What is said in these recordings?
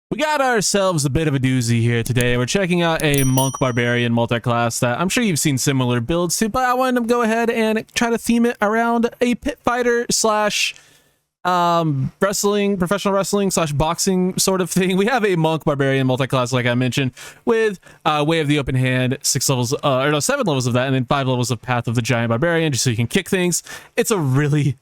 We got ourselves a bit of a doozy here today. We're checking out a Monk Barbarian multiclass that I'm sure you've seen similar builds to, but I wanted to go ahead and try to theme it around a pit fighter slash wrestling, professional wrestling slash boxing sort of thing. We have a Monk Barbarian multiclass, like I mentioned, with Way of the Open Hand, 7 levels of that, and then 5 levels of Path of the Giant Barbarian, just so you can kick things. It's a really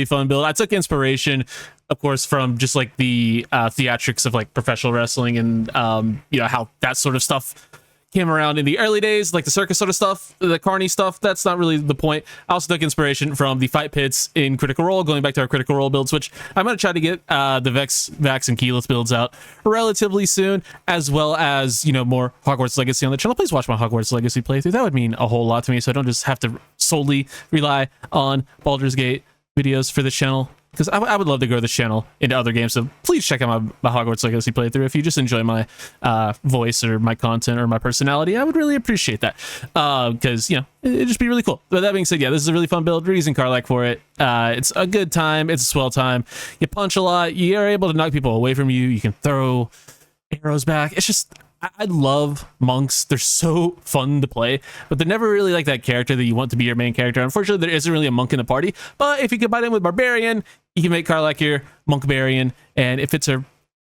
fun build. I took inspiration, of course, from just like the theatrics of like professional wrestling and how that sort of stuff came around in the early days, like the circus sort of stuff, the carny stuff. That's not really the point. I also took inspiration from the fight pits in Critical Role, going back to our Critical Role builds, which I'm going to try to get the Vex, Vax, and Keyleth builds out relatively soon, as well as, more Hogwarts Legacy on the channel. Please watch my Hogwarts Legacy playthrough. That would mean a whole lot to me, so I don't just have to solely rely on Baldur's Gate videos for this channel, because I would love to grow this channel into other games. So please check out my Hogwarts Legacy playthrough if you just enjoy my voice or my content or my personality. I would really appreciate that, because it'd just be really cool. But that being said, this is a really fun build. We're using Karlach for it. It's a good time. It's a swell time. You punch a lot. You are able to knock people away from you. You can throw arrows back. It's just, I love monks. They're so fun to play, but they're never really like that character that you want to be your main character. Unfortunately, there isn't really a monk in the party, but if you combine it with Barbarian, you can make Karlach your Monkbarian, and it fits her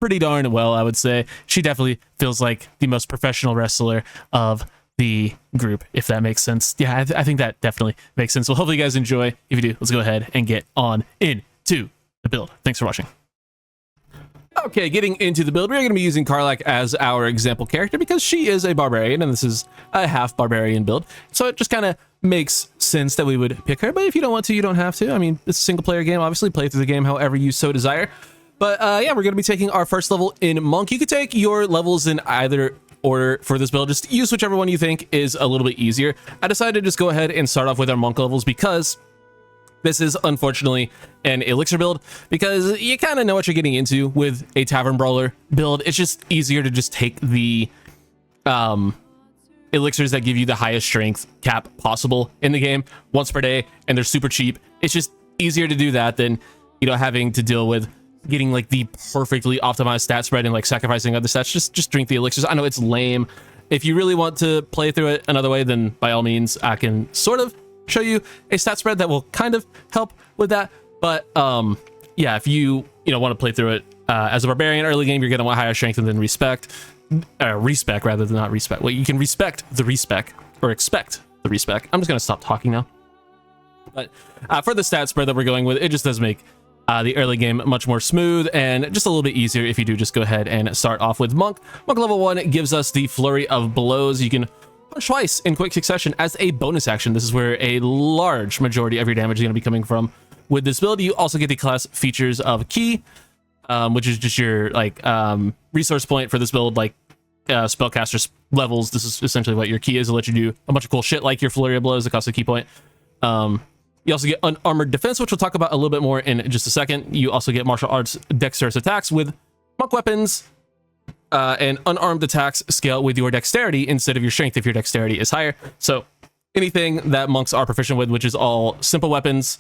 pretty darn well, I would say. She definitely feels like the most professional wrestler of the group, if that makes sense. Yeah, I think that definitely makes sense. Well, hopefully you guys enjoy. If you do, let's go ahead and get on into the build. Thanks for watching. Okay, getting into the build, we're going to be using Karlach as our example character because she is a barbarian, and this is a half barbarian build. So it just kind of makes sense that we would pick her, but if you don't want to, you don't have to. I mean, it's a single player game. Obviously, play through the game however you so desire. But we're going to be taking our first level in Monk. You could take your levels in either order for this build. Just use whichever one you think is a little bit easier. I decided to just go ahead and start off with our Monk levels because this is unfortunately an elixir build, because you kind of know what you're getting into with a tavern brawler build. It's just easier to just take the elixirs that give you the highest strength cap possible in the game once per day, and they're super cheap. It's just easier to do that than having to deal with getting like the perfectly optimized stat spread and like sacrificing other stats. Just drink the elixirs. I know it's lame. If you really want to play through it another way, then by all means I can sort of show you a stat spread that will kind of help with that. But if you want to play through it as a barbarian early game, you're going to want higher strength and then respec rather than not respec. Well, you can respect the respec or expect the respec. I'm just going to stop talking now. But for the stat spread that we're going with, it just does make the early game much more smooth and just a little bit easier if you do just go ahead and start off with Monk. Monk level 1 gives us the Flurry of Blows. You can punch twice in quick succession as a bonus action. This is where a large majority of your damage is going to be coming from. With this build, you also get the class features of Key, which is just your resource point for this build, like spellcaster levels. This is essentially what your key is. It'll let you do a bunch of cool shit like your Flurry of Blows that costs a key point. You also get Unarmored Defense, which we'll talk about a little bit more in just a second. You also get martial arts dexterous attacks with monk weapons, and unarmed attacks scale with your dexterity instead of your strength if your dexterity is higher. So anything that monks are proficient with, which is all simple weapons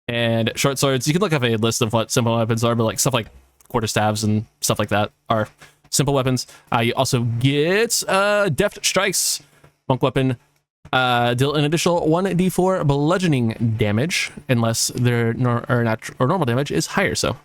and short swords. You can look up a list of what simple weapons are, but like stuff like quarterstaves and stuff like that are simple weapons. You also get deft strikes. Monk weapon deal an additional 1d4 bludgeoning damage unless their normal damage is higher. So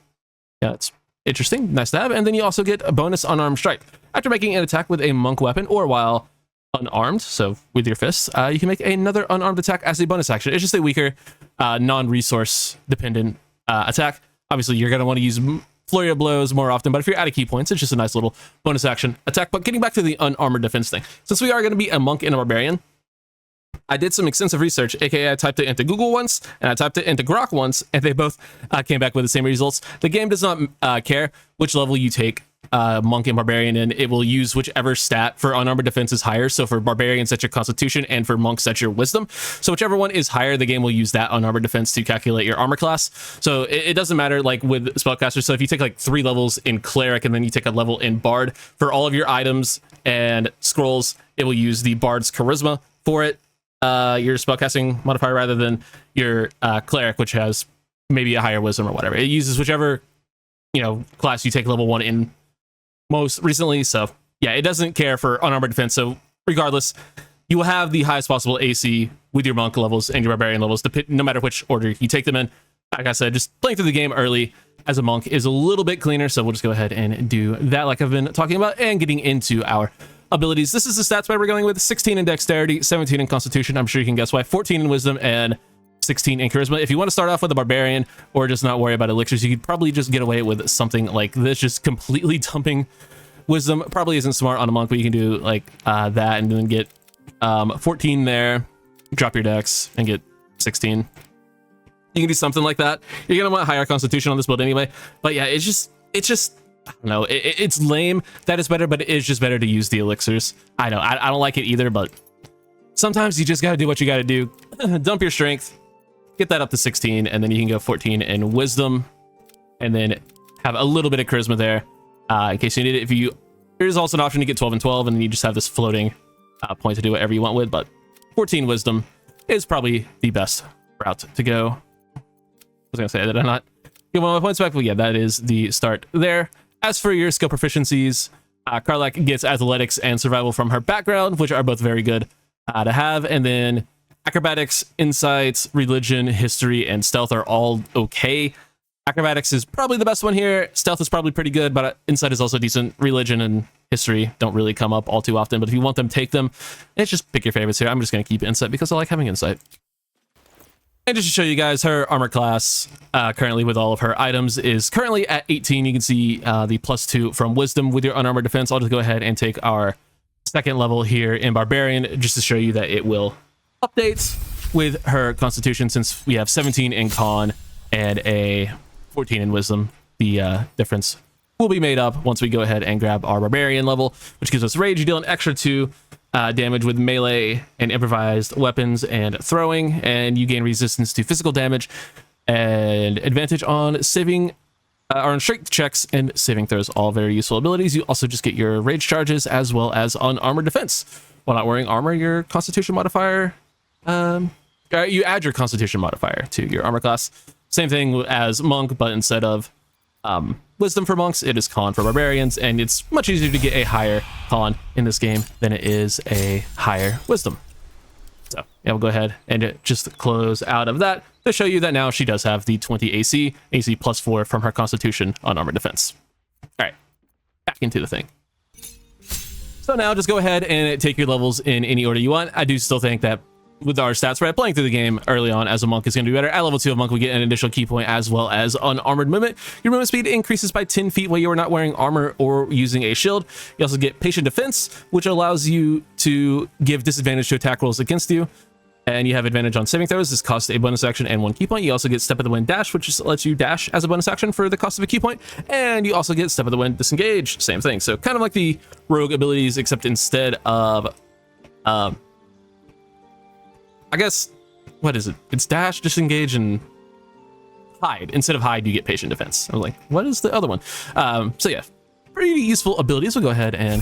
yeah, it's interesting, nice to have. And then you also get a bonus unarmed strike after making an attack with a monk weapon or while unarmed, so with your fists. You can make another unarmed attack as a bonus action. It's just a weaker non-resource dependent attack. Obviously you're going to want to use Flurry of Blows more often, but if you're out of key points, it's just a nice little bonus action attack. But getting back to the unarmored defense thing, since we are going to be a monk and a barbarian, I did some extensive research, aka I typed it into Google once, and I typed it into Grok once, and they both came back with the same results. The game does not care which level you take Monk and Barbarian in. It will use whichever stat for unarmored defense is higher. So for Barbarian, set your Constitution, and for Monk, set your Wisdom. So whichever one is higher, the game will use that unarmored defense to calculate your armor class. So it doesn't matter like with Spellcaster. So if you take like 3 levels in Cleric and then you take a level in Bard, for all of your items and scrolls, it will use the Bard's Charisma for it. Your spellcasting modifier rather than your cleric, which has maybe a higher wisdom or whatever. It uses whichever class you take level 1 in most recently. So yeah, it doesn't care for unarmored defense. So regardless, you will have the highest possible AC with your monk levels and your barbarian levels, no matter which order you take them in. Like I said, just playing through the game early as a monk is a little bit cleaner, so we'll just go ahead and do that like I've been talking about, and getting into our abilities. This is the stats spread we're going with: 16 in dexterity, 17 in constitution, I'm sure you can guess why, 14 in wisdom, and 16 in charisma. If you want to start off with a barbarian or just not worry about elixirs, you could probably just get away with something like this, just completely dumping wisdom. Probably isn't smart on a monk, but you can do like that and then get 14 there, drop your dex and get 16. You can do something like that. You're gonna want higher constitution on this build anyway, but yeah, it's just I don't know, it's lame that it's better, but it is just better to use the elixirs. I know I don't like it either, but sometimes you just gotta do what you gotta do. Dump your strength, get that up to 16, and then you can go 14 in wisdom, and then have a little bit of charisma there in case you need it. There's also an option to get 12 and 12, and then you just have this floating point to do whatever you want with, but 14 wisdom is probably the best route to go. I was gonna say that I'm not give one of my points back, but yeah, that is the start there. As for your skill proficiencies, Karlach gets athletics and survival from her background, which are both very good to have, and then acrobatics, insights, religion, history, and stealth are all okay. Acrobatics is probably the best one here. Stealth is probably pretty good, but insight is also decent. Religion and history don't really come up all too often, but if you want them, take them. It's just pick your favorites here. I'm just going to keep insight because I like having insight. And just to show you guys, her armor class currently with all of her items is currently at 18. You can see the +2 from wisdom with your unarmored defense. I'll just go ahead and take our second level here in barbarian just to show you that it will update with her constitution, since we have 17 in con and a 14 in wisdom. The difference will be made up once we go ahead and grab our barbarian level, which gives us rage. You deal an extra 2 damage with melee and improvised weapons and throwing, and you gain resistance to physical damage and advantage on saving or on strength checks and saving throws. All very useful abilities. You also just get your rage charges as well as unarmored defense. While not wearing armor, your constitution modifier, you add your constitution modifier to your armor class. Same thing as monk, but instead of wisdom for monks, it is con for barbarians, and it's much easier to get a higher con in this game than it is a higher wisdom. So yeah, we'll go ahead and just close out of that to show you that now she does have the 20 AC +4 from her constitution on armor defense. All right, back into the thing. So now just go ahead and take your levels in any order you want. I do still think that with our stats spread, playing through the game early on as a monk is going to be better. At level 2 of monk, we get an additional key point as well as unarmored movement. Your movement speed increases by 10 feet while you are not wearing armor or using a shield. You also get patient defense, which allows you to give disadvantage to attack rolls against you. And you have advantage on saving throws. This costs a bonus action and 1 key point. You also get step of the wind dash, which just lets you dash as a bonus action for the cost of a key point. And you also get step of the wind disengage. Same thing. So kind of like the rogue abilities, except instead of I guess, what is it? It's dash, disengage, and hide. Instead of hide, you get patient defense. I was like, what is the other one? So yeah, pretty useful abilities. We'll go ahead and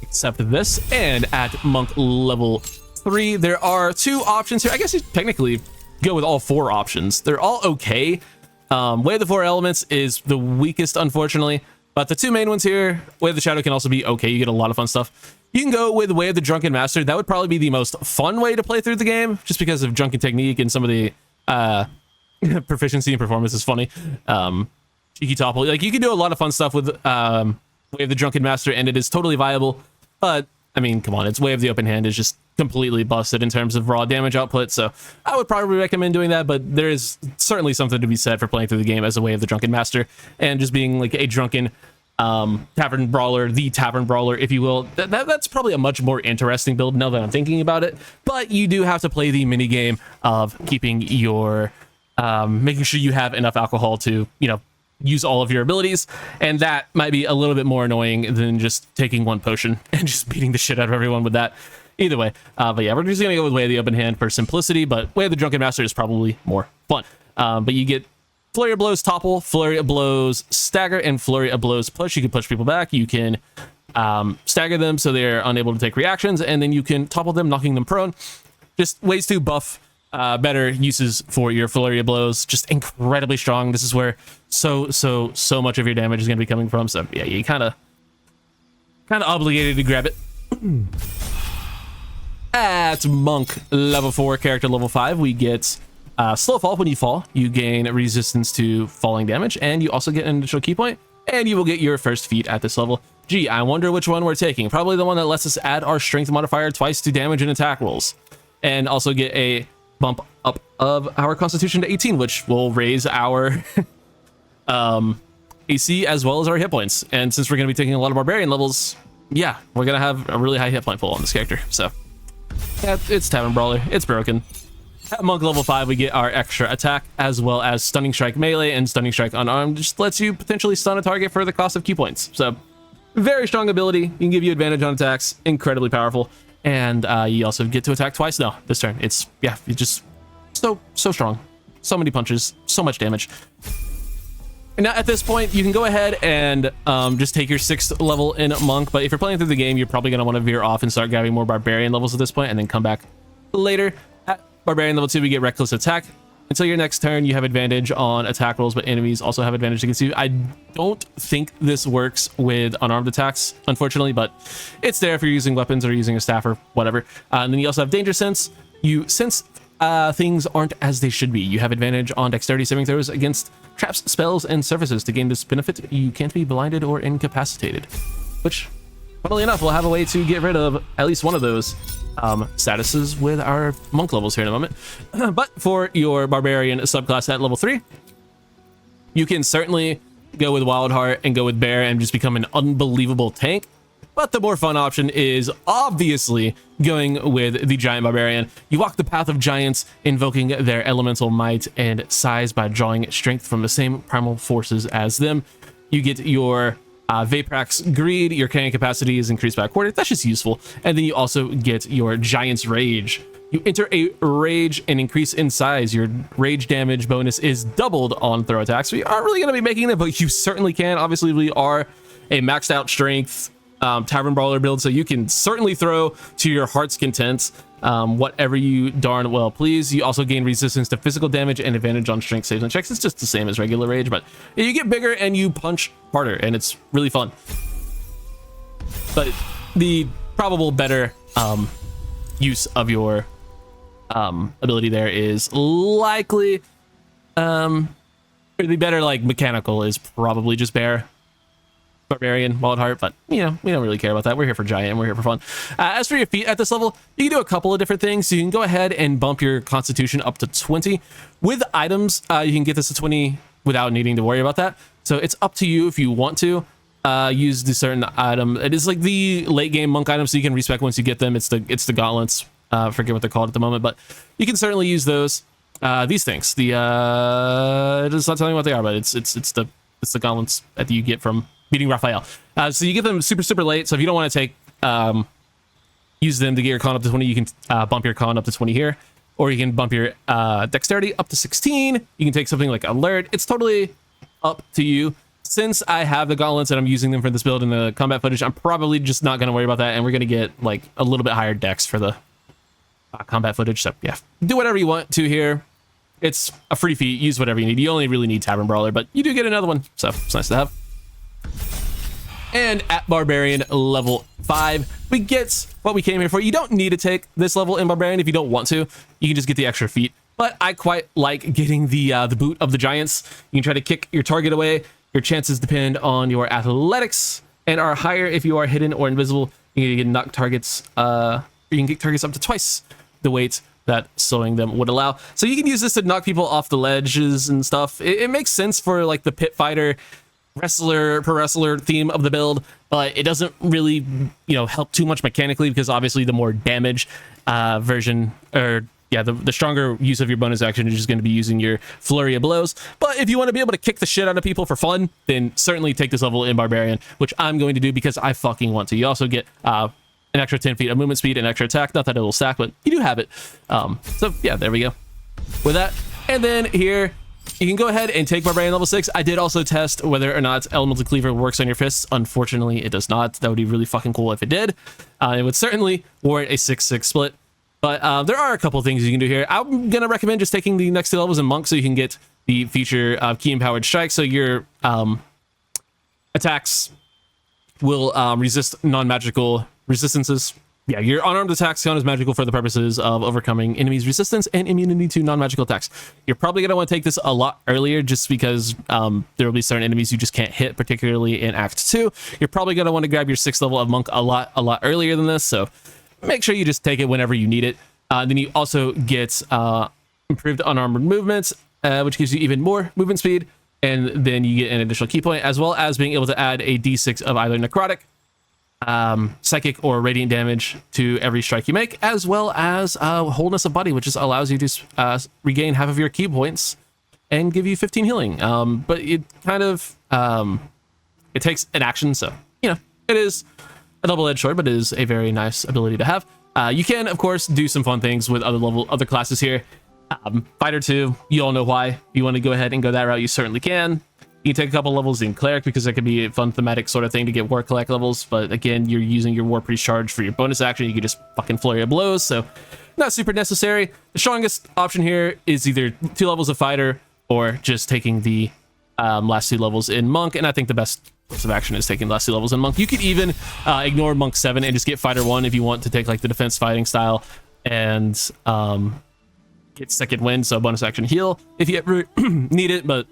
accept this. And at monk level 3, there are 2 options here. I guess you technically go with all 4 options. They're all okay. Way of the 4 elements is the weakest, unfortunately. But the 2 main ones here, Way of the Shadow can also be okay. You get a lot of fun stuff. You can go with Way of the Drunken Master. That would probably be the most fun way to play through the game, just because of drunken technique and some of the proficiency and performance is funny. Cheeky topple. Like, you can do a lot of fun stuff with Way of the Drunken Master, and it is totally viable. But, I mean, come on, its Way of the Open Hand is just completely busted in terms of raw damage output, so I would probably recommend doing that, but there is certainly something to be said for playing through the game as a Way of the Drunken Master, and just being like a drunken tavern brawler, the tavern brawler, if you will. That's probably a much more interesting build now that I'm thinking about it, but you do have to play the mini game of keeping your making sure you have enough alcohol to, you know, use all of your abilities, and that might be a little bit more annoying than just taking 1 potion and just beating the shit out of everyone with that. Either way, but yeah, we're just gonna go with Way of the Open Hand for simplicity, but Way of the Drunken Master is probably more fun. But you get Flurry of Blows topple, Flurry of Blows stagger, and Flurry of Blows push. You can push people back, you can stagger them so they're unable to take reactions, and then you can topple them, knocking them prone. Just ways to buff better uses for your Flurry of Blows. Just incredibly strong. This is where so much of your damage is going to be coming from. So yeah, you kind of kind of obligated to grab it. At monk level 4, character level 5, we get slow fall. When you fall, you gain resistance to falling damage, and you also get an additional key point, and you will get your first feat at this level. Gee, I wonder which one we're taking. Probably the one that lets us add our strength modifier twice to damage and attack rolls, and also get a bump up of our constitution to 18, which will raise our AC as well as our hit points. And since we're going to be taking a lot of barbarian levels, yeah, we're going to have a really high hit point pool on this character. So yeah, it's Tavern Brawler. It's broken. At monk level 5, we get our extra attack as well as stunning strike melee and stunning strike unarmed. Just lets you potentially stun a target for the cost of key points. So very strong ability. You can give you advantage on attacks. Incredibly powerful. And you also get to attack twice now this turn. It's, yeah, it's just so strong. So many punches, so much damage. And now at this point, you can go ahead and just take your 6th level in monk. But if you're playing through the game, you're probably going to want to veer off and start grabbing more barbarian levels at this point and then come back later. At barbarian level 2, we get reckless attack. Until your next turn, you have advantage on attack rolls, but enemies also have advantage against you. I don't think this works with unarmed attacks, unfortunately, but it's there if you're using weapons or using a staff or whatever. And then you also have danger sense. You sense things aren't as they should be. You have advantage on dexterity saving throws against traps, spells, and surfaces. To gain this benefit, you can't be blinded or incapacitated, which, funnily enough, we'll have a way to get rid of at least one of those statuses with our monk levels here in a moment. But for your barbarian subclass at level 3, you can certainly go with Wild Heart and go with Bear and just become an unbelievable tank. But the more fun option is obviously going with the Giant Barbarian. You walk the path of giants, invoking their elemental might and size by drawing strength from the same primal forces as them. You get your Vaprax Greed. Your carrying capacity is increased by a quarter. That's just useful. And then you also get your Giant's Rage. You enter a rage and increase in size. Your rage damage bonus is doubled on throw attacks. We aren't really going to be making it, but you certainly can. Obviously, we are a maxed out strength Tavern Brawler build, so you can certainly throw to your heart's content whatever you darn well please. You also gain resistance to physical damage and advantage on strength saves and checks. It's just the same as regular rage, but you get bigger and you punch harder, and it's really fun. But the probable better use of your ability there is likely the better, like, mechanical is probably just Bear, Barbarian, Wild Heart, but you know, we don't really care about that. We're here for Giant and we're here for fun. As for your feat at this level, you can do a couple of different things. You can go ahead and bump your constitution up to 20. With items, you can get this to 20 without needing to worry about that. So it's up to you if you want to use the certain item. It is like the late game monk item, so you can respec once you get them. It's the gauntlets. Forget what they're called at the moment, but you can certainly use those. These things. The it's not telling me what they are, but it's the gauntlets that you get from beating Raphael. So you get them super late. So if you don't want to take use them to get your con up to 20, you can bump your con up to 20 here, or you can bump your dexterity up to 16. You can take something like alert. It's totally up to you. Since I have the gauntlets and I'm using them for this build in the combat footage, I'm probably just not going to worry about that, and we're going to get like a little bit higher dex for the combat footage. So yeah, do whatever you want to here. It's a free feat. Use whatever you need. You only really need Tavern Brawler, but you do get another one, so it's nice to have. And at Barbarian level 5, we get what we came here for. You don't need to take this level in Barbarian if you don't want to. You can just get the extra feat. But I quite like getting the boot of the giants. You can try to kick your target away. Your chances depend on your athletics and are higher if you are hidden or invisible. You can knock targets. You can kick targets up to twice the weight that slowing them would allow. So you can use this to knock people off the ledges and stuff. It makes sense for like the pit fighter, wrestler, pro wrestler theme of the build, but it doesn't really, help too much mechanically, because obviously the more damage version, or yeah, the stronger use of your bonus action is just going to be using your flurry of blows. But if you want to be able to kick the shit out of people for fun, then certainly take this level in Barbarian, which I'm going to do because I fucking want to. You also get an extra 10 feet of movement speed and extra attack. Not that it will stack, but you do have it. So yeah, there we go with that. And then here, you can go ahead and take Barbarian level 6. I did also test whether or not Elemental Cleaver works on your fists. Unfortunately, it does not. That would be really fucking cool if it did. It would certainly warrant a 6-6 split. But there are a couple things you can do here. I'm going to recommend just taking the next 2 levels in Monk so you can get the feature of Key Empowered Strike. So your attacks will resist non-magical resistances. Yeah, your unarmed attacks count as magical for the purposes of overcoming enemies' resistance and immunity to non-magical attacks. You're probably going to want to take this a lot earlier just because there will be certain enemies you just can't hit, particularly in Act 2. You're probably going to want to grab your 6th level of Monk a lot earlier than this, so make sure you just take it whenever you need it. Then you also get improved unarmored movements, which gives you even more movement speed, and then you get an additional key point, as well as being able to add a d6 of either necrotic, psychic, or radiant damage to every strike you make, as well as wholeness of body, which just allows you to regain half of your key points and give you 15 healing. But it kind of it takes an action, so you know it is a double-edged sword, but it is a very nice ability to have. You can, of course, do some fun things with other classes here. Fighter 2, you all know why. If you want to go ahead and go that route, you certainly can. You can take a couple levels in Cleric because that could be a fun thematic sort of thing to get War Collect levels, but again, you're using your War Priest charge for your bonus action. You can just fucking flurry of blows, so not super necessary. The strongest option here is either 2 levels of Fighter or just taking the last 2 levels in Monk, and I think the best course of action is taking the last 2 levels in Monk. You could even ignore Monk 7 and just get Fighter 1 if you want to take like the defense fighting style and get second wind, so bonus action heal if you ever need it, but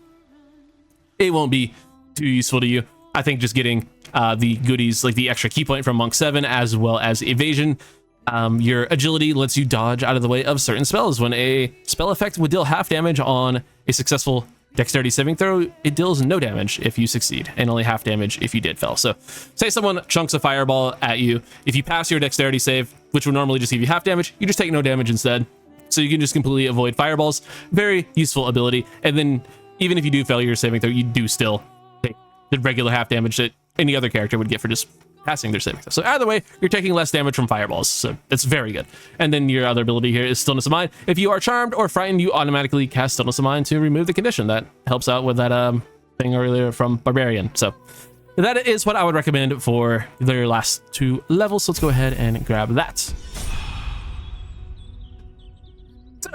it won't be too useful to you. I think just getting the goodies like the extra key point from Monk 7 as well as evasion. Your agility lets you dodge out of the way of certain spells. When a spell effect would deal half damage on a successful dexterity saving throw, it deals no damage if you succeed and only half damage if you did fail. So say someone chunks a fireball at you, if you pass your dexterity save, which would normally just give you half damage, you just take no damage instead. So you can just completely avoid fireballs. Very useful ability. And then even if you do fail your saving throw, you do still take the regular half damage that any other character would get for just passing their saving throw. So either way, you're taking less damage from fireballs, so that's very good. And then your other ability here is Stillness of Mind. If you are charmed or frightened, you automatically cast Stillness of Mind to remove the condition. That helps out with that thing earlier from Barbarian. So that is what I would recommend for their last 2 levels. So let's go ahead and grab that.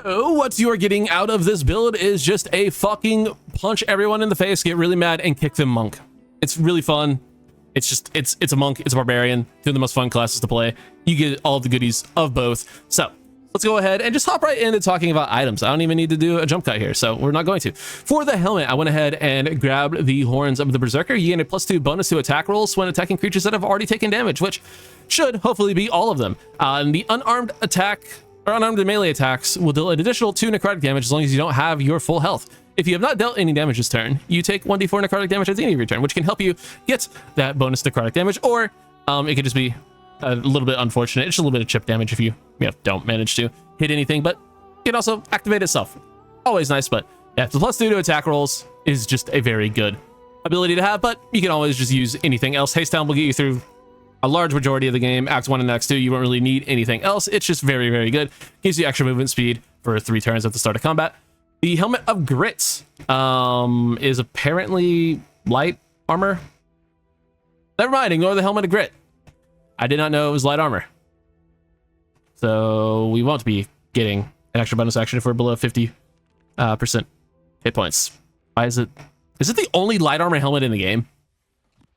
So what you are getting out of this build is just a fucking punch everyone in the face, get really mad, and kick them Monk. It's really fun. It's just, it's a Monk, it's a Barbarian, 2 of the most fun classes to play. You get all of the goodies of both. So let's go ahead and just hop right into talking about items. I don't even need to do a jump cut here, so we're not going to. For the helmet, I went ahead and grabbed the Horns of the Berserker. You get a +2 bonus to attack rolls when attacking creatures that have already taken damage, which should hopefully be all of them. And the unarmed attack, or unarmed and melee attacks will deal an additional 2 necrotic damage as long as you don't have your full health. If you have not dealt any damage this turn, you take 1d4 necrotic damage at the end of your turn, which can help you get that bonus necrotic damage, or it could just be a little bit unfortunate. It's just a little bit of chip damage if you don't manage to hit anything, but it can also activate itself. Always nice, but yeah, the +2 to attack rolls is just a very good ability to have, but you can always just use anything else. Haste Down will get you through a large majority of the game. Act 1 and Act 2, you won't really need anything else. It's just very, very good. Gives you extra movement speed for 3 turns at the start of combat. The Helmet of Grit is apparently light armor. Never mind, ignore the Helmet of Grit. I did not know it was light armor. So we won't be getting an extra bonus action if we're below 50% hit points. Why is it the only light armor helmet in the game?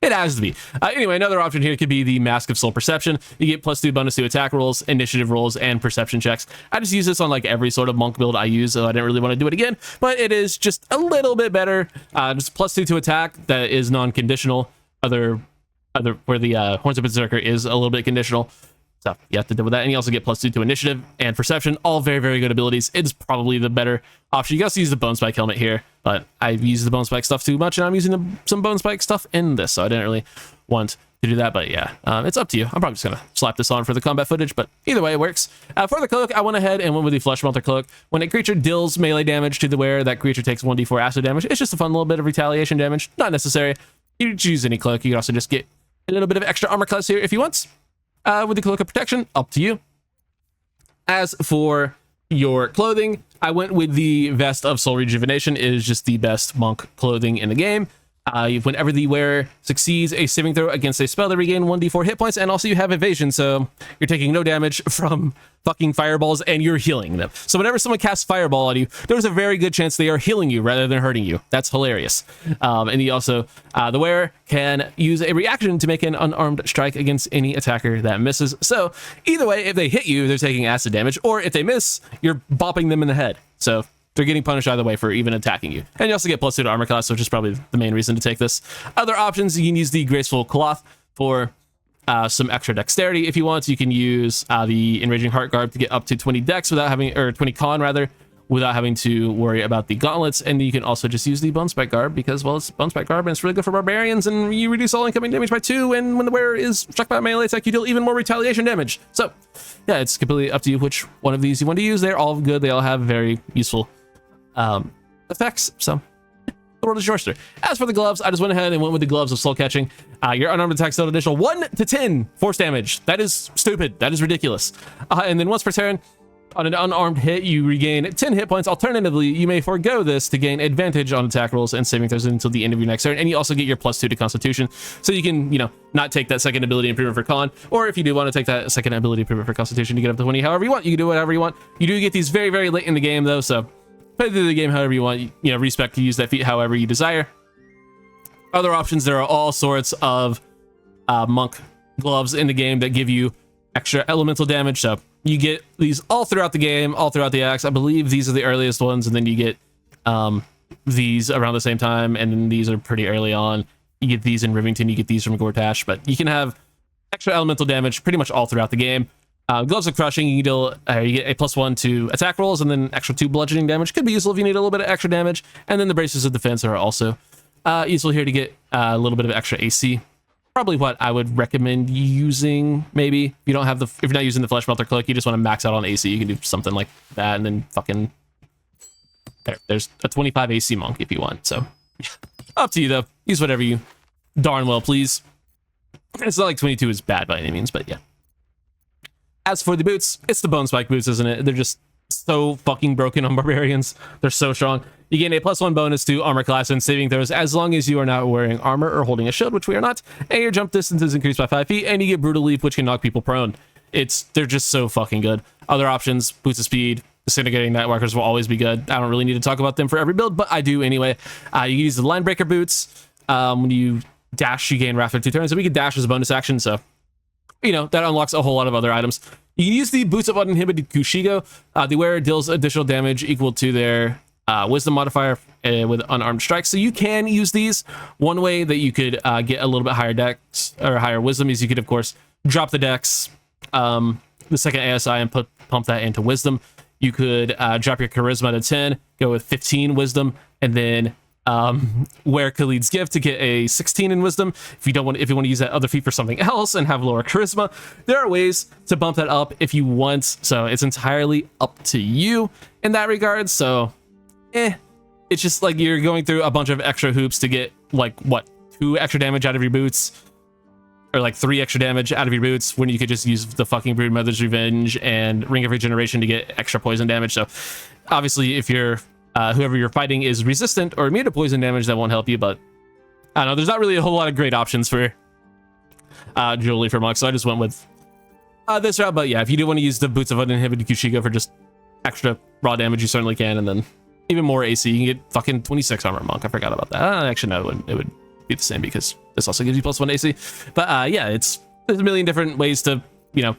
It has to be. Anyway, another option here could be the Mask of Soul Perception. You get +2 bonus to attack rolls, initiative rolls, and perception checks. I just use this on like every sort of monk build I use, so I didn't really want to do it again, but it is just a little bit better. Just +2 to attack that is non-conditional. Other where the Horns of Berserker is a little bit conditional. So you have to deal with that. And you also get +2 to initiative and perception. All very, very good abilities. It's probably the better option. You can also use the Bone Spike helmet here, but I've used the Bone Spike stuff too much, and I'm using some Bone Spike stuff in this, so I didn't really want to do that. But yeah, it's up to you. I'm probably just going to slap this on for the combat footage, but either way, it works. For the cloak, I went ahead and went with the Flesh Melter cloak. When a creature deals melee damage to the wearer, that creature takes 1d4 acid damage. It's just a fun little bit of retaliation damage. Not necessary. You can choose any cloak. You can also just get a little bit of extra armor class here if you want. With the Cloak of Protection, up to you. As for your clothing, I went with the Vest of Soul Rejuvenation. It is just the best monk clothing in the game. Whenever the wearer succeeds a saving throw against a spell, they regain 1d4 hit points, and also you have evasion, so you're taking no damage from fucking fireballs, and you're healing them. So whenever someone casts fireball on you, there's a very good chance they are healing you rather than hurting you. That's hilarious. And you also, the wearer can use a reaction to make an unarmed strike against any attacker that misses. So either way, if they hit you, they're taking acid damage, or if they miss, you're bopping them in the head. So they're getting punished either way for even attacking you. And you also get +2 to armor class, which is probably the main reason to take this. Other options, you can use the Graceful Cloth for some extra dexterity if you want. You can use the Enraging Heart Garb to get up to 20 dex without having, or 20 con rather, without having to worry about the gauntlets. And you can also just use the Bone Spike Garb because, well, it's Bone Spike Garb and it's really good for barbarians, and you reduce all incoming damage by 2, and when the wearer is struck by a melee attack, you deal even more retaliation damage. So yeah, it's completely up to you which one of these you want to use. They're all good. They all have very useful effects, so the world is yours, sir. As for the gloves, I just went ahead and went with the gloves of soul catching. Your unarmed attacks dealt additional 1 to 10 force damage. That is stupid. That is ridiculous. And then once per turn, on an unarmed hit, you regain 10 hit points. Alternatively, you may forego this to gain advantage on attack rolls and saving throws until the end of your next turn. And you also get your +2 to Constitution, so you can, you know, not take that second ability improvement for Con, or if you do want to take that second ability improvement for Constitution, you get up to 20 however you want. You can do whatever you want. You do get these very, very late in the game, though, so play through the game however you want. You know, respect to use that feat however you desire. Other options, there are all sorts of monk gloves in the game that give you extra elemental damage, so you get these all throughout the game, all throughout the acts. I believe these are the earliest ones, and then you get these around the same time, and then these are pretty early on. You get these in Rivington, you get these from Gortash, but you can have extra elemental damage pretty much all throughout the game. Gloves of Crushing, you get a +1 to attack rolls, and then extra 2 bludgeoning damage. Could be useful if you need a little bit of extra damage. And then the Braces of Defense are also useful here to get a little bit of extra AC. Probably what I would recommend using, maybe. If you don't have if you're not using the Flesh Melter Cloak, you just want to max out on AC, you can do something like that, and then fucking there's a 25 AC monk if you want. So up to you though. Use whatever you darn well please. It's not like 22 is bad by any means, but yeah. As for the boots, it's the Bone Spike boots, isn't it? They're just so fucking broken on barbarians. They're so strong. You gain a +1 bonus to armor class and saving throws as long as you are not wearing armor or holding a shield, which we are not. And your jump distance is increased by 5 feet, and you get Brutal Leap, which can knock people prone. They're just so fucking good. Other options, Boots of Speed, Disintegrating Nightwalkers will always be good. I don't really need to talk about them for every build, but I do anyway. You can use the Linebreaker boots. When you dash, you gain Wrath for 2 turns, and we can dash as a bonus action, so you know, that unlocks a whole lot of other items. You can use the Boots of Uninhibited Kushigo. The wearer deals additional damage equal to their wisdom modifier with unarmed strikes. So you can use these. One way that you could get a little bit higher dex or higher wisdom is you could, of course, drop the dex, the second ASI, and pump that into wisdom. You could drop your charisma to 10, go with 15 wisdom, and then wear Khalid's Gift to get a 16 in wisdom. If you want to use that other feat for something else and have lower charisma, there are ways to bump that up if you want. So it's entirely up to you in that regard. So it's just like you're going through a bunch of extra hoops to get like 2 extra damage out of your boots, or like 3 extra damage out of your boots, when you could just use the fucking Broodmother's Revenge and Ring of Regeneration to get extra poison damage. So obviously if you're whoever you're fighting is resistant or immune to poison damage, that won't help you, but I don't know, there's not really a whole lot of great options for Julie for monks, so I just went with this route. But yeah, if you do want to use the Boots of Uninhibited Kushigo for just extra raw damage, you certainly can, and then even more AC, you can get fucking 26 armor monk. I forgot about that. Actually no, it would be the same because this also gives you +1 AC. But yeah, there's a million different ways to, you know,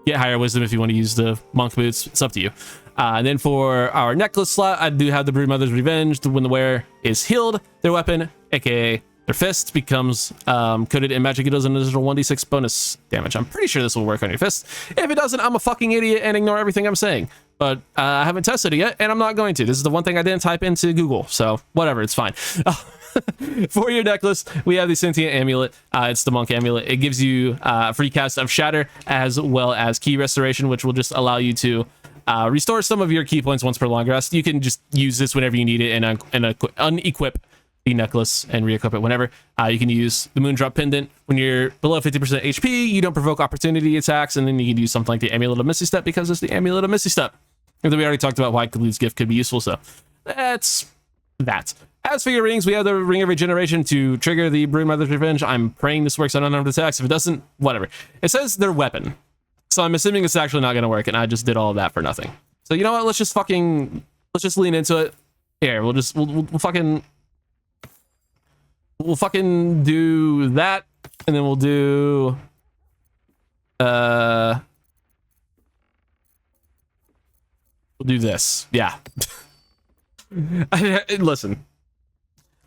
get higher wisdom if you want to use the monk boots. It's up to you. And then for our necklace slot, I do have the Broodmother's Revenge. When the wearer is healed, their weapon, aka their fist, becomes coated in magic. It does an additional 1d6 bonus damage. I'm pretty sure this will work on your fist. If it doesn't, I'm a fucking idiot and ignore everything I'm saying. But I haven't tested it yet, and I'm not going to. This is the one thing I didn't type into Google, so whatever, it's fine. For your necklace, we have the Sentient Amulet. It's the Monk Amulet. It gives you free cast of Shatter as well as Key Restoration, which will just allow you to restore some of your key points once per long rest. You can just use this whenever you need it and unequip the necklace and re-equip it whenever. You can use the Moondrop Pendant. When you're below 50% HP, you don't provoke opportunity attacks, and then you can use something like the Amulet of Misty Step because it's the Amulet of Misty Step. And then we already talked about why Khalid's Gift could be useful, so that's that. As for your rings, we have the Ring of Regeneration to trigger the Broodmother's Revenge. I'm praying this works on unarmed attacks. If it doesn't, whatever. It says their weapon, so I'm assuming it's actually not going to work, and I just did all of that for nothing. So you know what? Let's just lean into it. Here, we'll fucking do that, and then we'll do we'll do this. Yeah. Listen,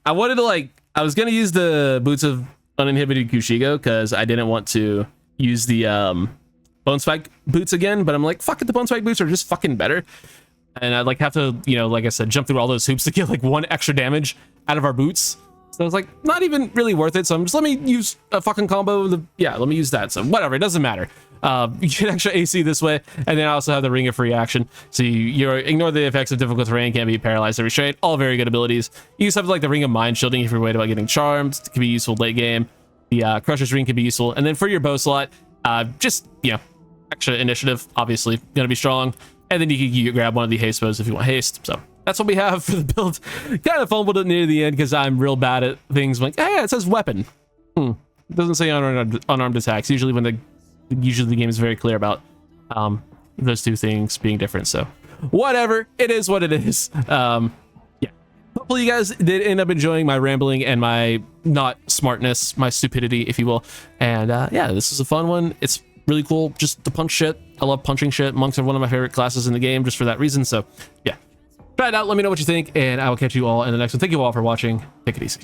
I wanted to I was gonna use the Boots of Uninhibited Kushigo because I didn't want to use the Bone Spike boots again, but I'm like, fuck it, the Bone Spike boots are just fucking better. And I'd have to, like I said, jump through all those hoops to get 1 extra damage out of our boots. So I was like, not even really worth it. So I'm just, let me use a fucking combo. Let me use that. So whatever, it doesn't matter. You get extra AC this way. And then I also have the Ring of Free Action. So you ignore the effects of difficult terrain, can't be paralyzed or restrained. All very good abilities. You use something like the Ring of Mind Shielding if you're worried about getting charmed. It can be useful late game. The Crusher's Ring can be useful. And then for your bow slot, just, extra initiative, obviously, gonna be strong. And then you can grab one of the haste bows if you want haste. So that's what we have for the build. Kind of fumbled it near the end because I'm real bad at things. I'm like, hey, it says weapon. It doesn't say unarmed attacks. Usually the game is very clear about those two things being different. So whatever, it is what it is. Yeah. Hopefully you guys did end up enjoying my rambling and my not smartness, my stupidity, if you will. And yeah, this is a fun one. It's really cool just to punch shit. I love punching shit. Monks are one of my favorite classes in the game just for that reason. So yeah, try it out. Let me know what you think, and I will catch you all in the next one. Thank you all for watching. Take it easy.